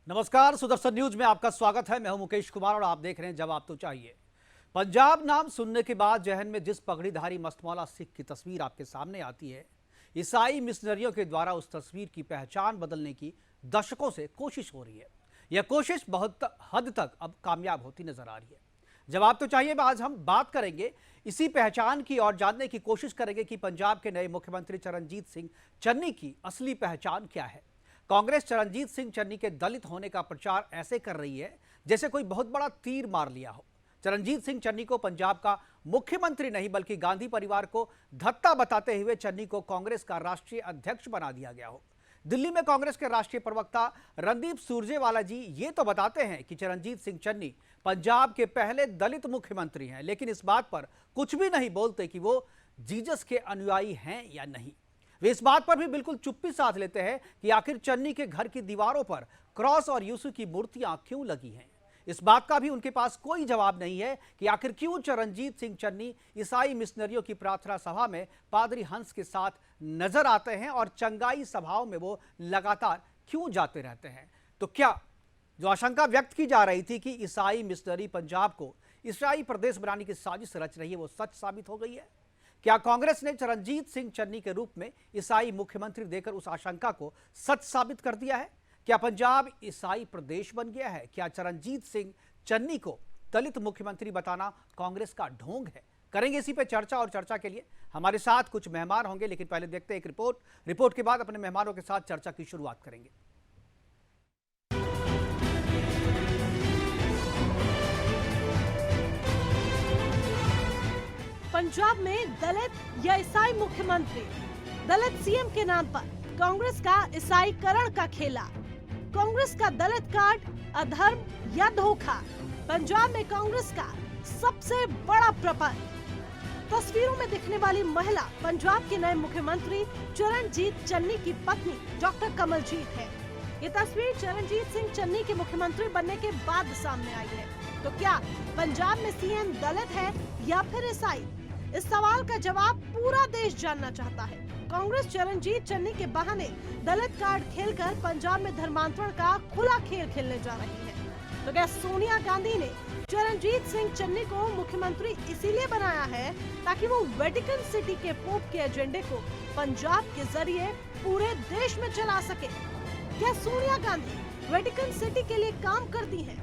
नमस्कार, सुदर्शन न्यूज में आपका स्वागत है। मैं हूं मुकेश कुमार और आप देख रहे हैं जवाब तो चाहिए। पंजाब नाम सुनने के बाद जहन में जिस पगड़ीधारी मस्तमौला सिख की तस्वीर आपके सामने आती है, ईसाई मिशनरियों के द्वारा उस तस्वीर की पहचान बदलने की दशकों से कोशिश हो रही है। यह कोशिश बहुत हद तक अब कामयाब होती नजर आ रही है। जवाब तो चाहिए में आज हम बात करेंगे इसी पहचान की और जानने की कोशिश करेंगे कि पंजाब के नए मुख्यमंत्री चरणजीत सिंह चन्नी की असली पहचान क्या है। कांग्रेस चरणजीत सिंह चन्नी के दलित होने का प्रचार ऐसे कर रही है जैसे कोई बहुत बड़ा तीर मार लिया हो। चरणजीत सिंह चन्नी को पंजाब का मुख्यमंत्री नहीं बल्कि गांधी परिवार को धत्ता बताते हुए चन्नी को कांग्रेस का राष्ट्रीय अध्यक्ष बना दिया गया हो। दिल्ली में कांग्रेस के राष्ट्रीय प्रवक्ता रणदीप सुरजेवाला जी ये तो बताते हैं कि चरणजीत सिंह चन्नी पंजाब के पहले दलित मुख्यमंत्री हैं, लेकिन इस बात पर कुछ भी नहीं बोलते कि वो जीसस के अनुयायी हैं या नहीं। वे इस बात पर भी बिल्कुल चुप्पी साध लेते हैं कि आखिर चन्नी के घर की दीवारों पर क्रॉस और यीशु की मूर्तियां क्यों लगी हैं। इस बात का भी उनके पास कोई जवाब नहीं है कि आखिर क्यों चरणजीत सिंह चन्नी ईसाई मिशनरियों की प्रार्थना सभा में पादरी हंस के साथ नजर आते हैं और चंगाई सभाओं में वो लगातार क्यों जाते रहते हैं। तो क्या जो आशंका व्यक्त की जा रही थी कि ईसाई मिशनरी पंजाब को ईसाई प्रदेश बनाने की साजिश रच रही है, वो सच साबित हो गई है? क्या कांग्रेस ने चरणजीत सिंह चन्नी के रूप में ईसाई मुख्यमंत्री देकर उस आशंका को सच साबित कर दिया है? क्या पंजाब ईसाई प्रदेश बन गया है? क्या चरणजीत सिंह चन्नी को दलित मुख्यमंत्री बताना कांग्रेस का ढोंग है? करेंगे इसी पे चर्चा, और चर्चा के लिए हमारे साथ कुछ मेहमान होंगे, लेकिन पहले देखते हैं एक रिपोर्ट के बाद अपने मेहमानों के साथ चर्चा की शुरुआत करेंगे। पंजाब में दलित या ईसाई मुख्यमंत्री, दलित सीएम के नाम पर कांग्रेस का ईसाईकरण का खेला, कांग्रेस का दलित कार्ड, अधर्म या धोखा, पंजाब में कांग्रेस का सबसे बड़ा प्रपंच। तस्वीरों में दिखने वाली महिला पंजाब के नए मुख्यमंत्री चरणजीत चन्नी की पत्नी डॉक्टर कमलजीत है। ये तस्वीर चरणजीत सिंह चन्नी के मुख्यमंत्री बनने के बाद सामने आई है। तो क्या पंजाब में सीएम दलित है या फिर ईसाई? इस सवाल का जवाब पूरा देश जानना चाहता है। कांग्रेस चरणजीत चन्नी के बहाने दलित कार्ड खेलकर पंजाब में धर्मांतरण का खुला खेल खेलने जा रही है। तो क्या सोनिया गांधी ने चरणजीत सिंह चन्नी को मुख्यमंत्री इसीलिए बनाया है ताकि वो वेटिकन सिटी के पोप के एजेंडे को पंजाब के जरिए पूरे देश में चला सके? क्या सोनिया गांधी वेटिकन सिटी के लिए काम करती हैं?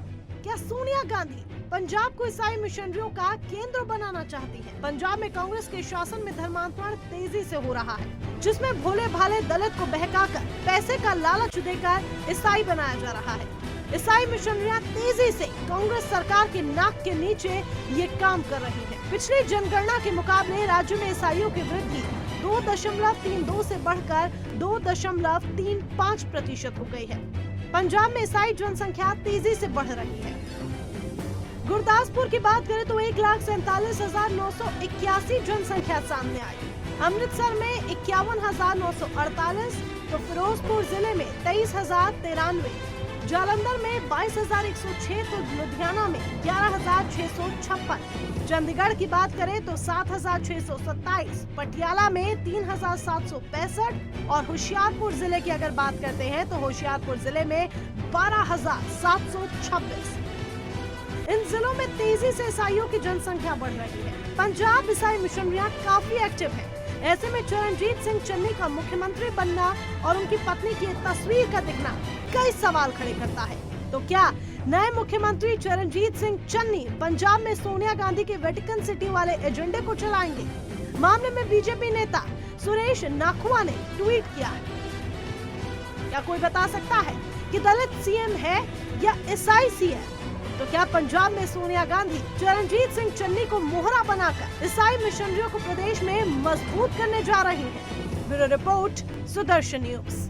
क्या सोनिया गांधी पंजाब को ईसाई मिशनरियों का केंद्र बनाना चाहती है? पंजाब में कांग्रेस के शासन में धर्मांतरण तेजी से हो रहा है, जिसमें भोले भाले दलित को बहकाकर पैसे का लालच देकर ईसाई बनाया जा रहा है। ईसाई मिशनरियां तेजी से कांग्रेस सरकार के नाक के नीचे ये काम कर रही है। पिछली जनगणना के मुकाबले राज्य में ईसाइयों की वृद्धि 2.32 से बढ़कर 2.35% हो गई है। पंजाब में ईसाई जनसंख्या तेजी से बढ़ रही है। गुरदासपुर की बात करें तो 1,47,981 जनसंख्या सामने आई। अमृतसर में 51,948, तो फिरोजपुर जिले में 23,093, जालंधर में 22,106, तो लुधियाना में 11,656, चंडीगढ़ की बात करें तो 7,627, पटियाला में 3,765 और होशियारपुर जिले की अगर बात करते हैं तो होशियारपुर जिले में 12,726। इन जिलों में तेजी से ईसाइयों की जनसंख्या बढ़ रही है। पंजाब ईसाई मिशनरियां काफी एक्टिव हैं। ऐसे में चरणजीत सिंह चन्नी का मुख्यमंत्री बनना और उनकी पत्नी की तस्वीर का दिखना कई सवाल खड़े करता है। तो क्या नए मुख्यमंत्री चरणजीत सिंह चन्नी पंजाब में सोनिया गांधी के वेटिकन सिटी वाले एजेंडे को चलाएंगे? मामले में बीजेपी नेता सुरेश नाखुआ ने ट्वीट किया है। क्या कोई बता सकता है कि दलित सीएम है या ईसाई सीएम? तो क्या पंजाब में सोनिया गांधी चरणजीत सिंह चन्नी को मोहरा बनाकर ईसाई मिशनरियों को प्रदेश में मजबूत करने जा रही हैं? Bureau report, Sudarshan news.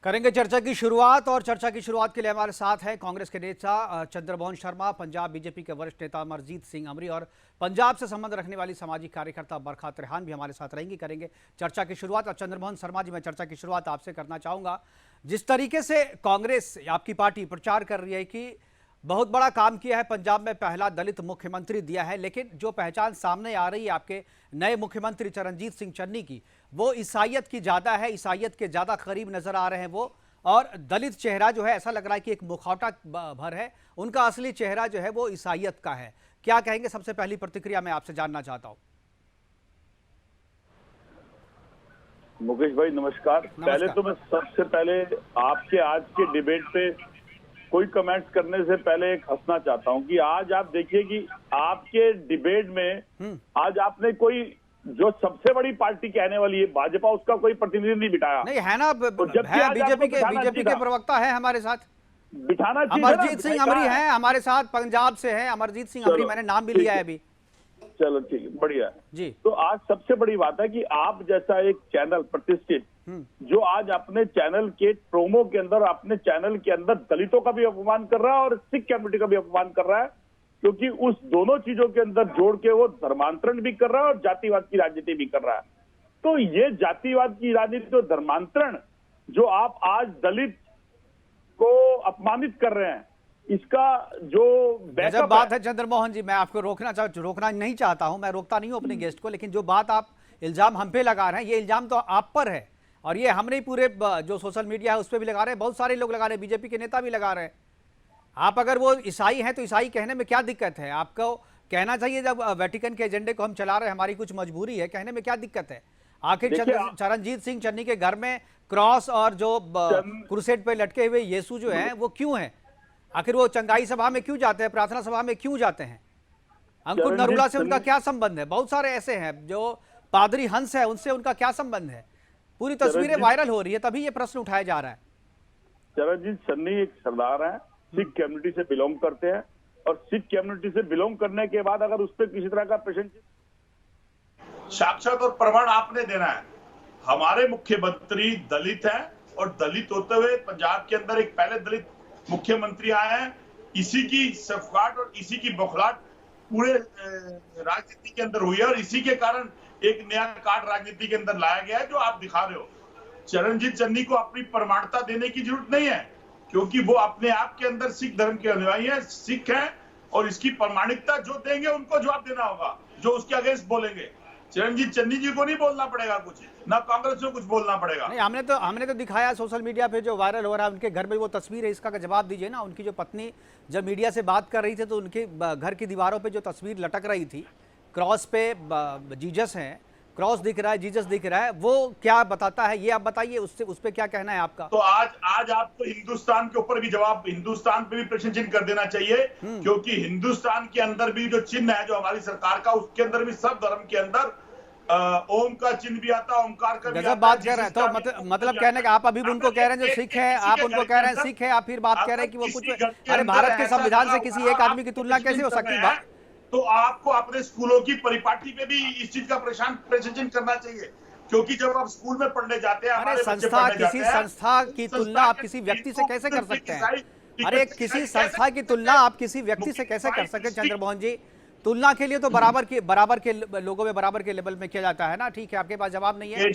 करेंगे चर्चा की शुरुआत, और चर्चा की शुरुआत के लिए हमारे साथ हैं कांग्रेस के नेता चंद्रमोहन शर्मा, पंजाब बीजेपी के वरिष्ठ नेता अमरजीत सिंह अमरी और पंजाब से संबंध रखने वाली सामाजिक कार्यकर्ता बरखा त्रेहान भी हमारे साथ रहेंगी। करेंगे चर्चा की शुरुआत। और चंद्रमोहन शर्मा जी, मैं चर्चा की शुरुआत आपसे करना चाहूँगा। जिस तरीके से कांग्रेस, आपकी पार्टी प्रचार कर रही है कि बहुत बड़ा काम किया है, पंजाब में पहला दलित मुख्यमंत्री दिया है, लेकिन जो पहचान सामने आ रही है आपके नए मुख्यमंत्री चरणजीत सिंह चन्नी की, वो ईसाइयत की ज्यादा है, ईसाइयत के ज्यादा करीब नजर आ रहे हैं वो। और दलित चेहरा जो है ऐसा लग रहा है कि एक मुखौटा भर है, उनका असली चेहरा जो है वो ईसाइयत का है। क्या कहेंगे, सबसे पहली प्रतिक्रिया मैं आपसे जानना चाहता हूं। मुकेश भाई नमस्कार। पहले तो मैं सबसे पहले आपके आज के डिबेट पे कोई कमेंट्स करने से पहले एक हंसना चाहता हूं कि आज आप देखिए कि आपके डिबेट में आज आपने कोई जो सबसे बड़ी पार्टी कहने वाली है भाजपा, उसका कोई प्रतिनिधि नहीं बिठाया। नहीं है ना, तो है बीजेपी के प्रवक्ता है हमारे साथ, बिठाना चाहिए। अमरजीत सिंह अमरी है हमारे साथ, पंजाब से है अमरजीत सिंह अमरी, मैंने नाम भी लिया है अभी। चलो ठीक है, बढ़िया जी। तो आज सबसे बड़ी बात है कि आप जैसा एक चैनल प्रतिष्ठित जो आज अपने चैनल के प्रोमो के अंदर, अपने चैनल के अंदर दलितों का भी अपमान कर रहा है और सिख कम्युनिटी का भी अपमान कर रहा है, क्योंकि उस दोनों चीजों के अंदर जोड़ के वो धर्मांतरण भी कर रहा है और जातिवाद की राजनीति भी कर रहा है। तो ये जातिवाद की राजनीति और धर्मांतरण जो आप आज दलित को अपमानित कर रहे हैं, इसका जो जब बात है चंद्रमोहन जी, मैं आपको रोकना नहीं चाहता हूं, मैं रोकता नहीं हूं अपने गेस्ट को, लेकिन जो बात आप इल्जाम हम पे लगा रहे हैं, ये इल्जाम तो आप पर है और ये हम नहीं, पूरे जो सोशल मीडिया है उस पर भी लगा रहे हैं, बहुत सारे लोग लगा रहे हैं, बीजेपी के नेता भी लगा रहे हैं। आप अगर वो ईसाई हैं तो ईसाई कहने में क्या दिक्कत है? आपको कहना चाहिए जब वेटिकन के एजेंडे को हम चला रहे हैं, हमारी कुछ मजबूरी है, कहने में क्या दिक्कत है? आखिर चरणजीत सिंह चन्नी के घर में क्रॉस और जो क्रूसेड पे लटके हुए यीशु जो है वो क्यों है? आखिर वो चंगाई सभा में क्यों जाते हैं, प्रार्थना सभा में क्यों जाते हैं? अंकुर नरूला से उनका क्या संबंध है? बहुत सारे ऐसे हैं जो पादरी हंस है, उनसे उनका क्या संबंध है? पूरी तस्वीरें वायरल हो रही है, तभी ये प्रश्न उठाया जा रहा है। चरणजीत चन्नी एक सरदार है, सिख कम्युनिटी से बिलोंग करते हैं और सिख कम्युनिटी से बिलोंग करने के बाद अगर उस पर किसी तरह का प्रश्न, साक्षात और प्रमाण आपने देना है। हमारे मुख्यमंत्री दलित हैं और दलित होते हुए पंजाब के अंदर एक पहले दलित मुख्यमंत्री आए हैं। इसी की सफगाट और इसी की बौखलाहट पूरे राजनीति के अंदर हुई है और इसी के कारण एक नया कार्ड राजनीति के अंदर लाया गया है जो आप दिखा रहे हो। चरणजीत चन्नी को अपनी प्रमाणिकता देने की जरूरत नहीं है, क्योंकि वो अपने आप के अंदर सिख धर्म के अनुयायी हैं, सिख हैं और इसकी प्रमाणिकता जो देंगे उनको जवाब देना होगा, जो उसके अगेंस्ट बोलेंगे। चरणजीत चन्नी जी को नहीं बोलना पड़ेगा कुछ, ना कांग्रेस को कुछ बोलना पड़ेगा। नहीं, हमने तो दिखाया सोशल मीडिया पे जो वायरल हो रहा है, उनके घर में वो तस्वीर है, इसका जवाब दीजिए ना। उनकी जो पत्नी जब मीडिया से बात कर रही थी तो उनके घर की दीवारों पे जो तस्वीर लटक रही थी, क्रॉस पे जीसस है, क्रॉस दिख रहा है, जीसस दिख रहा है, वो क्या बताता है ये आप बताइए, उससे उस पे क्या कहना है आपका? तो आज आपको हिंदुस्तान के ऊपर भी जवाब, हिंदुस्तान पे भी प्रश्न चिन्ह कर देना चाहिए, क्योंकि हिंदुस्तान के अंदर भी जो चिन्ह है जो हमारी सरकार का, उसके अंदर भी सब धर्म के अंदर ओम का चिन्ह भी आता है, ओमकार का भी आता है। बात कर रहे हैं तो मतलब कहने का आप अभी भी उनको कह रहे हैं जो सिख है, आप उनको कह रहे हैं सिख है, आप फिर बात कह रहे हैं कि वो कुछ, अरे भारत के संविधान से किसी एक आदमी की तुलना कैसे हो सकती है? तो आपको अपने स्कूलों की परिपाटी पे भी इस चीज का प्रश्न करना चाहिए, क्योंकि जब आप स्कूल में पढ़ने जाते हैं, अरे किसी संस्था की तुलना आप किसी व्यक्ति से कैसे कर सकते हैं? अरे किसी संस्था की तुलना आप किसी व्यक्ति से कैसे कर सकते हैं चंद्रमोहन जी? तुलना के लिए तो बराबर के लोगों में बराबर के लेवल में किया जाता है ना। ठीक है, आपके पास जवाब नहीं है।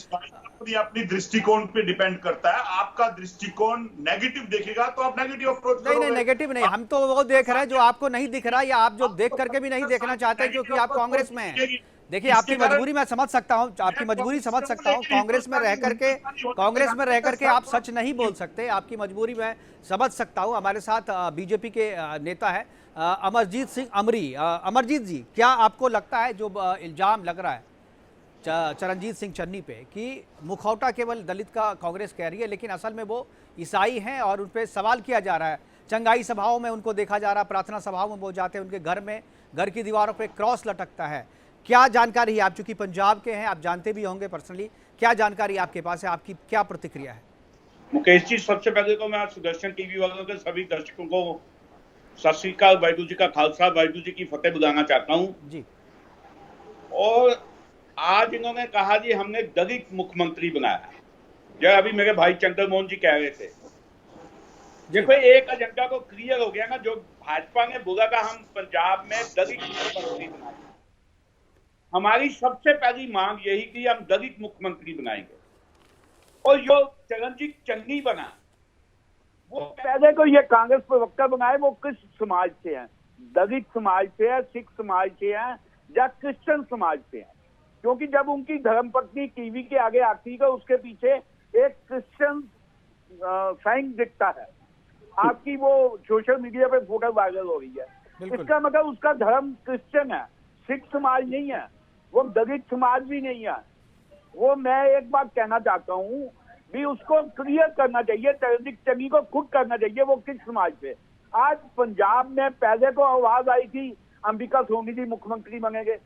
अपनी दृष्टिकोण पे डिपेंड करता है। आपका दृष्टिकोण नेगेटिव देखेगा तो आप नेगेटिव अप्रोच करोगे। नहीं, नेगेटिव नहीं, हम तो वो देख रहे हैं जो आपको नहीं दिख रहा, या आप जो देख करके भी नहीं देखना चाहते क्योंकि आप कांग्रेस में हैं। देखिए, आपकी मजबूरी मैं समझ सकता हूं, आपकी मजबूरी समझ सकता हूं। कांग्रेस में रह करके आप सच नहीं बोल सकते, आपकी मजबूरी मैं समझ सकता हूं। हमारे साथ बीजेपी के नेता है अमरजीत सिंह अमरी। अमरजीत जी, क्या आपको लगता है जो इल्जाम लग रहा है चरणजीत सिंह चन्नी पे कि मुखौटा केवल दलित का कांग्रेस कह रही है, लेकिन असल में वो ईसाई हैं और उन पर सवाल किया जा रहा है? चंगाई सभाओं में उनको देखा जा रहा है, प्रार्थना सभाओं में वो जाते हैं, उनके घर में, घर की दीवारों पे क्रॉस लटकता है। क्या जानकारी है? आप चूंकि पंजाब के हैं, आप जानते भी होंगे पर्सनली, क्या जानकारी आपके पास है, आपकी क्या प्रतिक्रिया है? मुकेश जी, सबसे पहले तो मैं सुदर्शन टीवी वालों के सभी दर्शकों को सत श्री अकाल, वाहिगुरू जी का खालसा, वाहिगुरू जी की फतेह बुलाना चाहता हूँ जी। और आज इन्होंने कहा जी हमने दलित मुख्यमंत्री बनाया, जो अभी मेरे भाई चंद्रमोहन जी कह रहे थे। देखो, एक एजेंडा को क्लियर हो गया ना, जो भाजपा ने बोला था हम पंजाब में दलित मुख्यमंत्री बनाएंगे। हमारी सबसे पहली मांग यही थी, हम दलित मुख्यमंत्री बनाएंगे। और जो चरणजीत चन्नी बना, वो पहले को ये कांग्रेस प्रवक्ता बनाए वो किस समाज से हैं, दलित समाज से है, सिख समाज से है या क्रिश्चियन समाज से है? क्योंकि जब उनकी धर्मपत्नी टीवी के आगे आती है उसके पीछे एक क्रिश्चियन साइन दिखता है। आपकी वो सोशल मीडिया पे फोटो वायरल हो रही है, इसका मतलब उसका धर्म क्रिश्चियन है, सिख समाज नहीं है, वो दलित समाज भी नहीं है। वो मैं एक बात कहना चाहता हूँ भी उसको क्लियर करना चाहिए, तहरीक चंगी को खुद करना चाहिए वो किस समाज पे। आज पंजाब में पहले को आवाज आई थी अंबिका सोनी जी मुख्यमंत्री बनेंगे,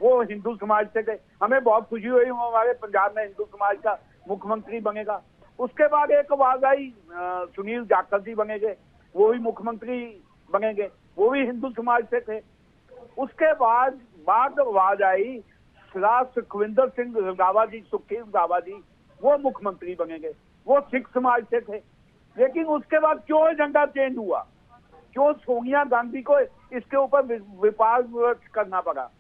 वो हिंदू समाज से थे, हमें बहुत खुशी हुई हमारे पंजाब में हिंदू समाज का मुख्यमंत्री बनेगा। उसके बाद एक आवाज आई सुनील जाखड़ जी बनेंगे, वो भी मुख्यमंत्री बनेंगे, वो भी हिंदू समाज से थे। उसके बाद आवाज आई सुखविंदर सिंह रंधावा जी, सुखी रंधावा जी, वो मुख्यमंत्री बनेंगे, वो सिख समाज से थे। लेकिन उसके बाद क्यों एजेंडा चेंज हुआ, क्यों सोनिया गांधी को इसके ऊपर विवाद करना पड़ा?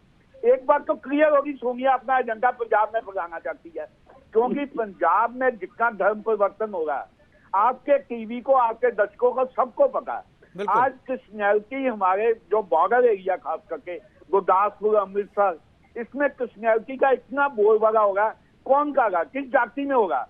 एक बात तो क्लियर होगी, सोनिया अपना एजेंडा पंजाब में फैलाना चाहती है, क्योंकि पंजाब में जितना धर्म परिवर्तन हो रहा है आपके टीवी को, आपके दर्शकों को सबको पता है। आज क्रिश्चियनिटी हमारे जो बॉर्डर एरिया खास करके गुरदासपुर, अमृतसर, इसमें क्रिश्चियनिटी का इतना बोलबाला होगा, कौन करेगा, किस जाति में होगा?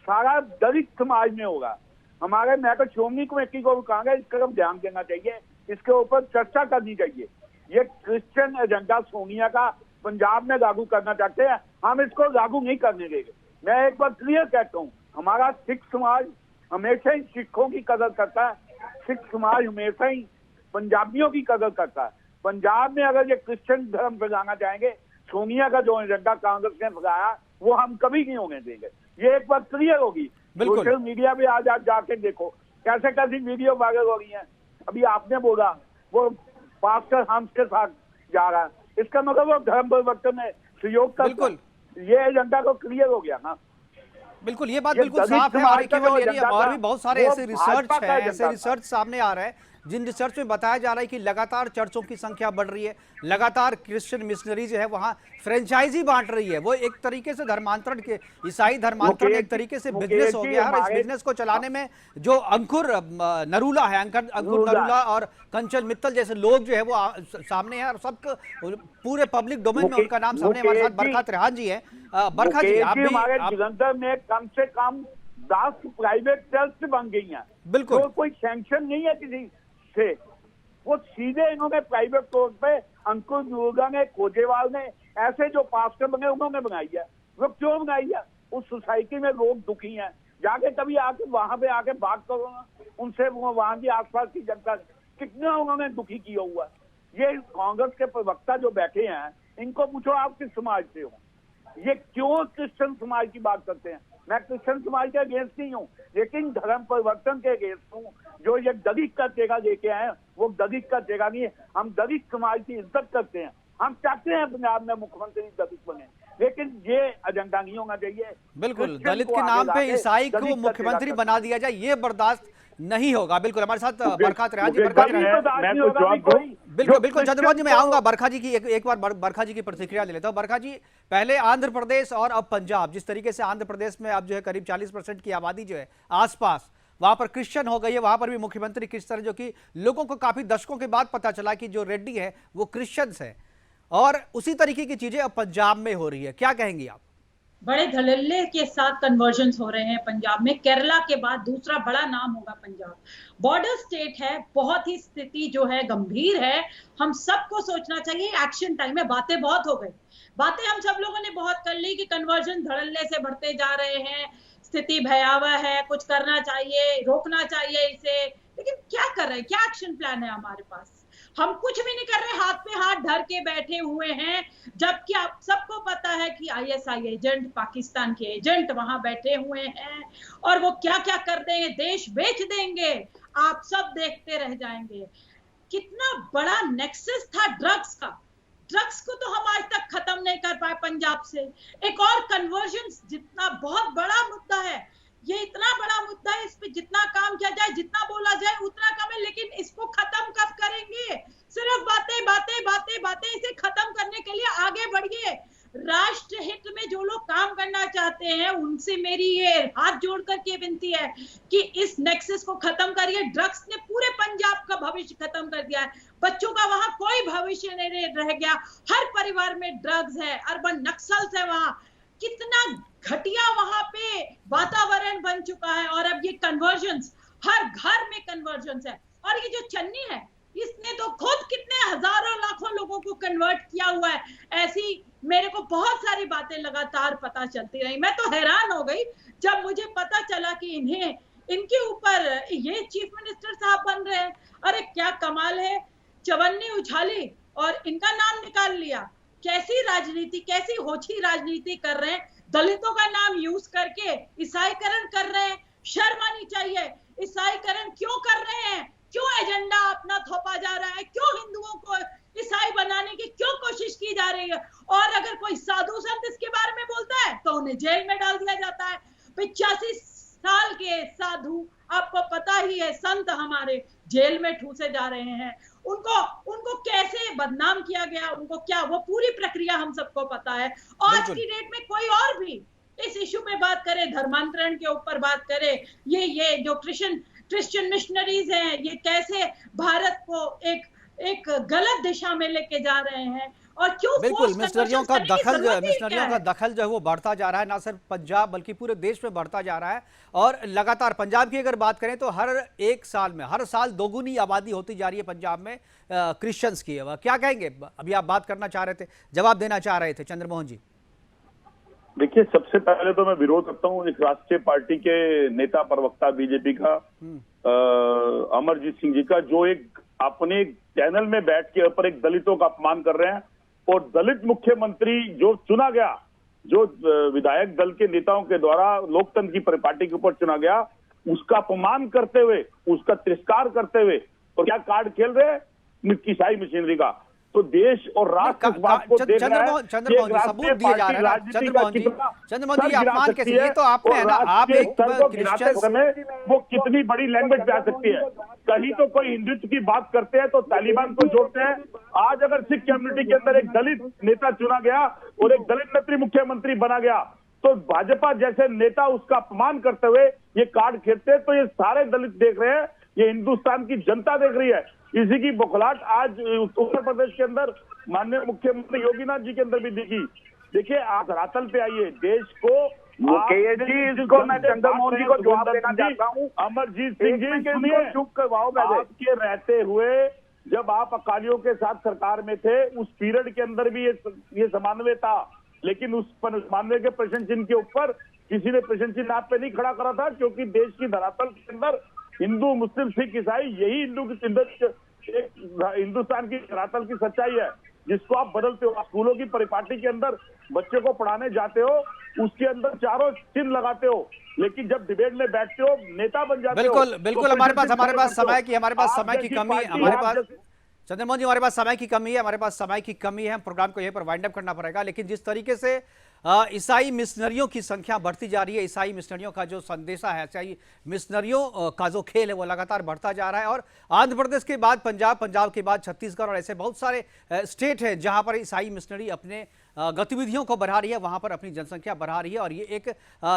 सारा दलित समाज में होगा। हमारे मैं तो श्रोमणी कमेटी को कहूँगा इस तरफ ध्यान देना चाहिए, इसके ऊपर चर्चा करनी चाहिए। ये क्रिश्चियन एजेंडा सोनिया का पंजाब में लागू करना चाहते हैं, हम इसको लागू नहीं करने देंगे। मैं एक बार क्लियर कहता हूँ, हमारा सिख समाज हमेशा ही सिखों की कदर करता है, सिख समाज हमेशा ही पंजाबियों की कदर करता है। पंजाब में अगर ये क्रिश्चियन धर्म फैलाना चाहेंगे, सोनिया का जो एजेंडा कांग्रेस ने फैलाया वो हम कभी नहीं होने देंगे। ये एक बात क्लियर होगी। सोशल मीडिया पे आज आप जाके देखो कैसे कैसी वीडियो वायरल हो रही है। अभी आपने बोला वो पास्टर हंस के साथ जा रहा है, इसका मतलब वो धर्म परिवर्तन में सहयोग करता है। ये एजेंडा तो क्लियर हो गया ना। बिल्कुल, ये बात बिल्कुल साफ है। और केवल ये नहीं, और भी बहुत सारे ऐसे रिसर्च है, ऐसे रिसर्च सामने आ रहा है जिन रिसर्च में बताया जा रहा है कि लगातार चर्चों की संख्या बढ़ रही है, लगातार क्रिश्चियन मिशनरी जो है वहां फ्रेंचाइजी बांट रही है। वो एक तरीके से धर्मांतरण के, ईसाई धर्मांतरण एक तरीके से बिजनेस हो गया है। इस बिजनेस को चलाने में जो अंकुर नरूला है, अंकुर नरूला और कंचन मित्तल जैसे लोग जो है वो सामने है, और सब पूरे पब्लिक डोमेन में उनका नाम सामने। हमारे साथ बरखा त्रिहान जी है। बरखा जी, आप हमारे जलंधर में कम से कम 10 प्राइवेट चर्च बन गई हैं। बिल्कुल, तो कोई सैंक्शन नहीं है किसी से, वो सीधे इन्होंने प्राइवेट तौर पे अंकुर दुर्गा ने, कोजेवाल ने, ऐसे जो पास्टर बने उन्होंने बनाई है। वो क्यों बनाई है? उस सोसाइटी में लोग दुखी हैं, जाके कभी आके वहां पे आके बात करो ना उनसे, वो वहां की आसपास की जनता कितना उन्होंने दुखी किया हुआ है। ये कांग्रेस के प्रवक्ता जो बैठे हैं इनको पूछो आप किस समाज से हो, ये क्यों क्रिश्चियन समाज की बात करते हैं? मैं क्रिश्चियन समाज के अगेंस्ट नहीं हूँ, लेकिन धर्म परिवर्तन के अगेंस्ट हूँ। जो ये दलित का टेगा लेके आए वो दलित का टेगा नहीं है। हम दलित समाज की इज्जत करते हैं, हम चाहते हैं पंजाब में मुख्यमंत्री दलित बने, लेकिन ये एजेंडा नहीं होना चाहिए। बिल्कुल, दलित के नाम पे ईसाई को मुख्यमंत्री बना दिया जाए, ये बर्दाश्त नहीं होगा। बिल्कुल, हमारे साथ बरखा त्रिहान जी। बिल्कुल बिल्कुल चंद्रमोहन जी, मैं आऊंगा बरखा जी की एक बार बरखा जी की प्रतिक्रिया ले लेता हूं। बरखा जी, पहले आंध्र प्रदेश और अब पंजाब, जिस तरीके से आंध्र प्रदेश में अब जो है करीब 40% की आबादी जो है आसपास वहां पर क्रिश्चियन हो गई है, वहां पर भी मुख्यमंत्री किस तरह, जो कि लोगों को काफी दशकों के बाद पता चला कि जो रेड्डी है वो क्रिश्चियंस है, और उसी तरीके की चीजें अब पंजाब में हो रही है। क्या कहेंगी आप? बड़े धड़ल्ले के साथ कन्वर्जन्स हो रहे हैं पंजाब में। केरला के बाद दूसरा बड़ा नाम होगा पंजाब। बॉर्डर स्टेट है, बहुत ही स्थिति जो है गंभीर है। हम सबको सोचना चाहिए, एक्शन टाइम है। बातें बहुत हो गई, बातें हम सब लोगों ने बहुत कर ली कि कन्वर्जन धड़ल्ले से बढ़ते जा रहे हैं, स्थिति भयावह है, कुछ करना चाहिए, रोकना चाहिए इसे। लेकिन क्या कर रहे हैं, क्या एक्शन प्लान है हमारे पास? हम कुछ भी नहीं कर रहे, हाथ पे हाथ धर के बैठे हुए हैं, जबकि आप सबको पता है कि आईएसआई एजेंट, पाकिस्तान के एजेंट वहां बैठे हुए हैं, और वो क्या क्या कर देंगे, देश बेच देंगे, आप सब देखते रह जाएंगे। कितना बड़ा नेक्सस था ड्रग्स का, ड्रग्स को तो हम आज तक खत्म नहीं कर पाए पंजाब से। एक और कन्वर्जन, जितना बहुत बड़ा मुद्दा है ये, इतना बड़ा मुद्दा है, इस पे जितना काम किया जाए, जितना बोला जाए उतना कम है, लेकिन इसको खत्म कब करेंगे? सिर्फ बातें बातें बातें बातें। इसे खत्म करने के लिए आगे बढ़िए, राष्ट्र हित में जो लोग काम करना चाहते हैं उनसे मेरी ये हाथ जोड़ करके विनती है कि इस नेक्सस को खत्म करिए। ड्रग्स ने पूरे पंजाब का भविष्य खत्म कर दिया है, बच्चों का वहां कोई भविष्य नहीं रह गया। हर परिवार में ड्रग्स है, अर्बन नक्सल्स है, वहां कितना घटिया वहां पे वातावरण बन चुका है। और अब ये कन्वर्जन्स, हर घर में कन्वर्जन्स है। और ये जो चन्नी है, इसने तो खुद कितने हजारों लाखों लोगों को कन्वर्ट किया हुआ है। ऐसी मेरे को बहुत सारी बातें लगातार पता चलती रही। मैं तो हैरान हो गई जब मुझे पता चला कि इनके ऊपर ये चीफ मिनिस्टर साहब बन रहे हैं। अरे क्या कमाल है, चवन्नी उछाली और इनका नाम निकाल लिया। कैसी राजनीति, कैसी होछी राजनीति कर रहे हैं। दलितों का नाम यूज करके ईसाईकरण कर रहे हैं। शर्म आनी चाहिए। ईसाईकरण क्यों कर रहे हैं? क्यों एजेंडा अपना थोपा जा रहा है? क्यों हिंदुओं को ईसाई बनाने की क्यों कोशिश की जा रही है? और अगर कोई साधु संत इसके बारे में बोलता है तो उन्हें जेल में डाल दिया जाता है। 85 साल के साधु, आपको पता ही है, संत हमारे जेल में ठूसे जा रहे हैं। उनको कैसे बदनाम किया गया, उनको क्या, वो पूरी प्रक्रिया हम सबको पता है। आज की डेट में कोई और भी इस इशू में बात करे, धर्मांतरण के ऊपर बात करे, ये जो क्रिश्चियन मिशनरीज हैं, ये कैसे भारत को एक गलत दिशा में लेके जा रहे हैं और क्यों बिल्कुल मिशनरियों का दखल जो है वो बढ़ता जा रहा है, ना सिर्फ पंजाब बल्कि पूरे देश में बढ़ता जा रहा है। और लगातार पंजाब की अगर बात करें तो हर साल दोगुनी आबादी होती जा रही है पंजाब में क्रिश्चियंस की। क्या कहेंगे? अभी आप बात करना चाह रहे थे, जवाब देना चाह रहे थे चंद्रमोहन जी। देखिए, सबसे पहले तो मैं विरोध करता हूँ एक राष्ट्रीय पार्टी के नेता प्रवक्ता बीजेपी का अमरजीत सिंह जी का, जो एक अपने चैनल में बैठ के ऊपर एक दलितों का अपमान कर रहे हैं। और दलित मुख्यमंत्री जो चुना गया, जो विधायक दल के नेताओं के द्वारा लोकतंत्र की परिपाटी के ऊपर चुना गया, उसका अपमान करते हुए, उसका तिरस्कार करते हुए और क्या कार्ड खेल रहे हैं ईसाई मशीनरी का। तो देश और राष्ट्र इस बात को देख रहा है। चंद्रमोहन जी, सबूत दिए जा रहे हैं। चंद्रमोहन जी, अपमान कैसे? ये तो आपने है ना, आप एक क्रिश्चियन समय वो कितनी बड़ी लैंग्वेज पे आ सकती है। कहीं तो कोई हिंदुत्व की बात करते हैं तो तालिबान को जोड़ते हैं। आज अगर सिख कम्युनिटी के अंदर एक दलित नेता चुना गया और एक दलित नेत्री मुख्यमंत्री बना गया तो भाजपा जैसे नेता उसका अपमान करते हुए ये कार्ड खेलते हैं। तो ये सारे दलित देख रहे हैं, ये हिंदुस्तान की जनता देख रही है। इसी की बौखलाहट आज उत्तर प्रदेश के अंदर माननीय मुख्यमंत्री योगीनाथ जी के अंदर भी दिखी। देखिए, आप धरातल पे आइए, देश को इसको मैं चंद्रमोहन जी को जवाब देना चाहता हूँ। अमरजीत सिंह जी के लिए चुप करवाओ। आपके रहते हुए जब आप अकालियों के साथ सरकार में थे, उस पीरियड के अंदर भी ये समन्वय था, लेकिन उस समन्वय के प्रश्न चिन्ह के ऊपर किसी ने प्रश्न चिन्ह आप पे नहीं खड़ा करा था, क्योंकि देश की धरातल के अंदर हिंदू, मुस्लिम, सिख, ईसाई, यही हिंदुस्तान की धरातल की सच्चाई है, जिसको आप बदलते हो। स्कूलों की परिपाटी के अंदर बच्चे को पढ़ाने जाते हो, उसके अंदर चारों चिन्ह लगाते हो, लेकिन जब डिबेट में बैठते हो, नेता बन जाते हो। बिल्कुल हमारे पास समय की कमी है। चंद्रमोहन जी, हमारे पास समय की कमी है। हम प्रोग्राम को यहीं पर वाइंड अप करना पड़ेगा। लेकिन जिस तरीके से ईसाई मिशनरियों की संख्या बढ़ती जा रही है, ईसाई मिशनरियों का जो संदेशा है, ईसाई मिशनरियों का जो खेल है वो लगातार बढ़ता जा रहा है। और आंध्र प्रदेश के बाद पंजाब के बाद छत्तीसगढ़ और ऐसे बहुत सारे स्टेट हैं जहां पर ईसाई मिशनरी अपने गतिविधियों को बढ़ा रही है, वहां पर अपनी जनसंख्या बढ़ा रही है। और ये एक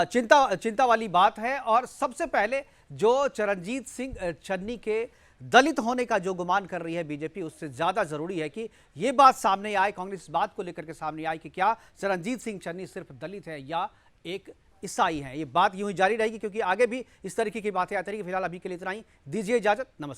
चिंता वाली बात है। और सबसे पहले जो चरणजीत सिंह चन्नी के दलित होने का जो गुमान कर रही है बीजेपी, उससे ज्यादा जरूरी है कि ये बात सामने आए, कांग्रेस इस बात को लेकर के सामने आए कि क्या चरणजीत सिंह चन्नी सिर्फ दलित है या एक ईसाई है। ये बात यूं ही जारी रहेगी क्योंकि आगे भी इस तरीके की बातें आती रहेगी। फिलहाल अभी के लिए इतना ही, दीजिए इजाजत, नमस्कार।